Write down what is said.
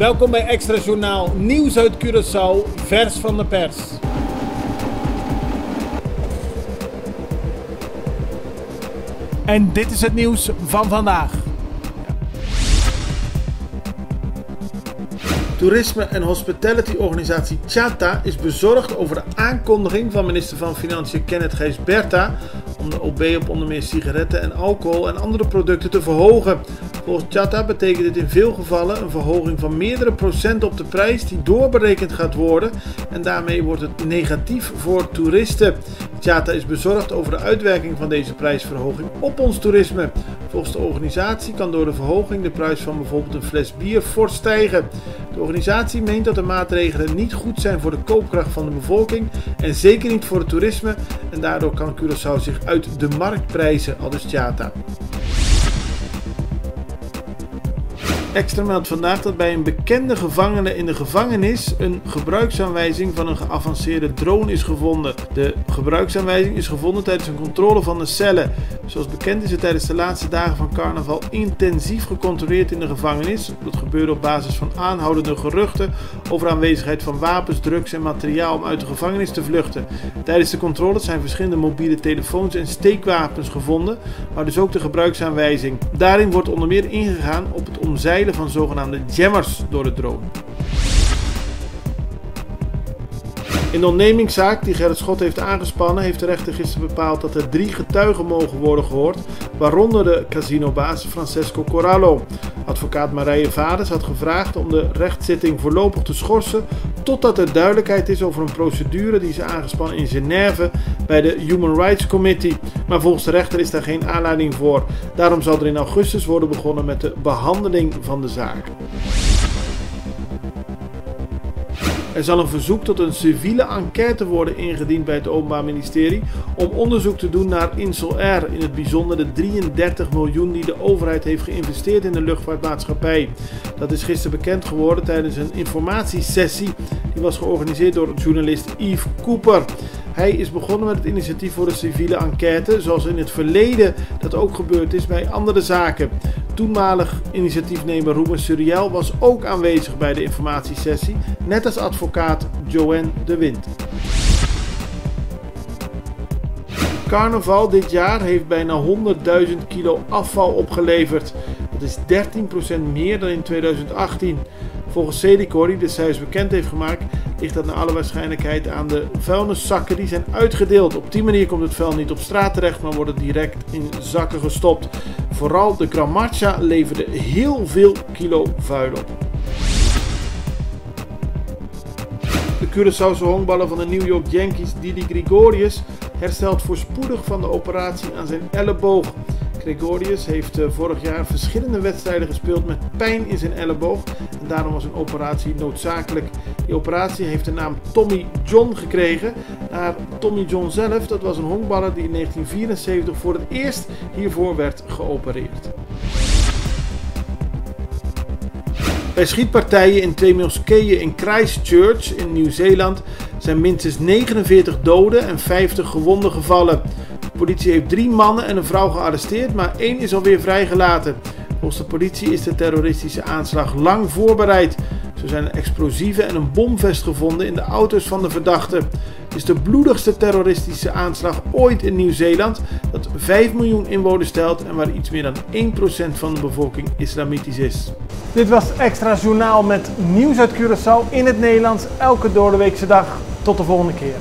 Welkom bij Extra Journaal, nieuws uit Curaçao, vers van de pers. En dit is het nieuws van vandaag. Toerisme- en hospitality-organisatie Tjata is bezorgd over de aankondiging van minister van Financiën Kenneth Gijsberta om de OB op onder meer sigaretten en alcohol en andere producten te verhogen. Volgens Tjata betekent dit in veel gevallen een verhoging van meerdere procenten op de prijs die doorberekend gaat worden en daarmee wordt het negatief voor toeristen. Tjata is bezorgd over de uitwerking van deze prijsverhoging op ons toerisme. Volgens de organisatie kan door de verhoging de prijs van bijvoorbeeld een fles bier fors stijgen. De organisatie meent dat de maatregelen niet goed zijn voor de koopkracht van de bevolking en zeker niet voor het toerisme en daardoor kan Curaçao zich uit de markt prijzen, aldus Tjata. Extra meldt vandaag dat bij een bekende gevangene in de gevangenis een gebruiksaanwijzing van een geavanceerde drone is gevonden. De gebruiksaanwijzing is gevonden tijdens een controle van de cellen. Zoals bekend is het tijdens de laatste dagen van carnaval intensief gecontroleerd in de gevangenis. Dat gebeurde op basis van aanhoudende geruchten over aanwezigheid van wapens, drugs en materiaal om uit de gevangenis te vluchten. Tijdens de controles zijn verschillende mobiele telefoons en steekwapens gevonden, maar dus ook de gebruiksaanwijzing. Daarin wordt onder meer ingegaan op het omzeilen van zogenaamde jammers door de drone. In de ondernemingszaak die Gerrit Schot heeft aangespannen, heeft de rechter gisteren bepaald dat er 3 getuigen mogen worden gehoord, waaronder de casinobaas Francesco Corallo. Advocaat Marije Vaders had gevraagd om de rechtszitting voorlopig te schorsen totdat er duidelijkheid is over een procedure die is aangespannen in Genève bij de Human Rights Committee. Maar volgens de rechter is daar geen aanleiding voor. Daarom zal er in augustus worden begonnen met de behandeling van de zaak. Er zal een verzoek tot een civiele enquête worden ingediend bij het Openbaar Ministerie om onderzoek te doen naar Insel Air, in het bijzonder de 33 miljoen die de overheid heeft geïnvesteerd in de luchtvaartmaatschappij. Dat is gisteren bekend geworden tijdens een informatiesessie die was georganiseerd door journalist Yves Cooper. Hij is begonnen met het initiatief voor een civiele enquête, zoals in het verleden dat ook gebeurd is bij andere zaken. Toenmalig initiatiefnemer Ruben Suriel was ook aanwezig bij de informatiesessie, net als advocaat Joanne de Wind. Carnaval dit jaar heeft bijna 100.000 kilo afval opgeleverd. Dat is 13% meer dan in 2018. Volgens Cedicor, die de cijfers bekend heeft gemaakt, ligt dat naar alle waarschijnlijkheid aan de vuilniszakken die zijn uitgedeeld. Op die manier komt het vuil niet op straat terecht, maar wordt het direct in zakken gestopt. Vooral de Gran Marcha leverde heel veel kilo vuil op. De Curaçaose honkballer van de New York Yankees, Didi Gregorius, herstelt voorspoedig van de operatie aan zijn elleboog. Gregorius heeft vorig jaar verschillende wedstrijden gespeeld met pijn in zijn elleboog en daarom was een operatie noodzakelijk. Die operatie heeft de naam Tommy John gekregen naar Tommy John zelf. Dat was een honkballer die in 1974 voor het eerst hiervoor werd geopereerd. Bij schietpartijen in 2 moskeeën in Christchurch in Nieuw-Zeeland zijn minstens 49 doden en 50 gewonden gevallen. De politie heeft 3 mannen en een vrouw gearresteerd, maar 1 is alweer vrijgelaten. Volgens de politie is de terroristische aanslag lang voorbereid. Zo zijn er explosieven en een bomvest gevonden in de auto's van de verdachten. Het is de bloedigste terroristische aanslag ooit in Nieuw-Zeeland, dat 5 miljoen inwoners telt en waar iets meer dan 1% van de bevolking islamitisch is. Dit was Extra Journaal met nieuws uit Curaçao in het Nederlands, elke doordeweekse dag. Tot de volgende keer.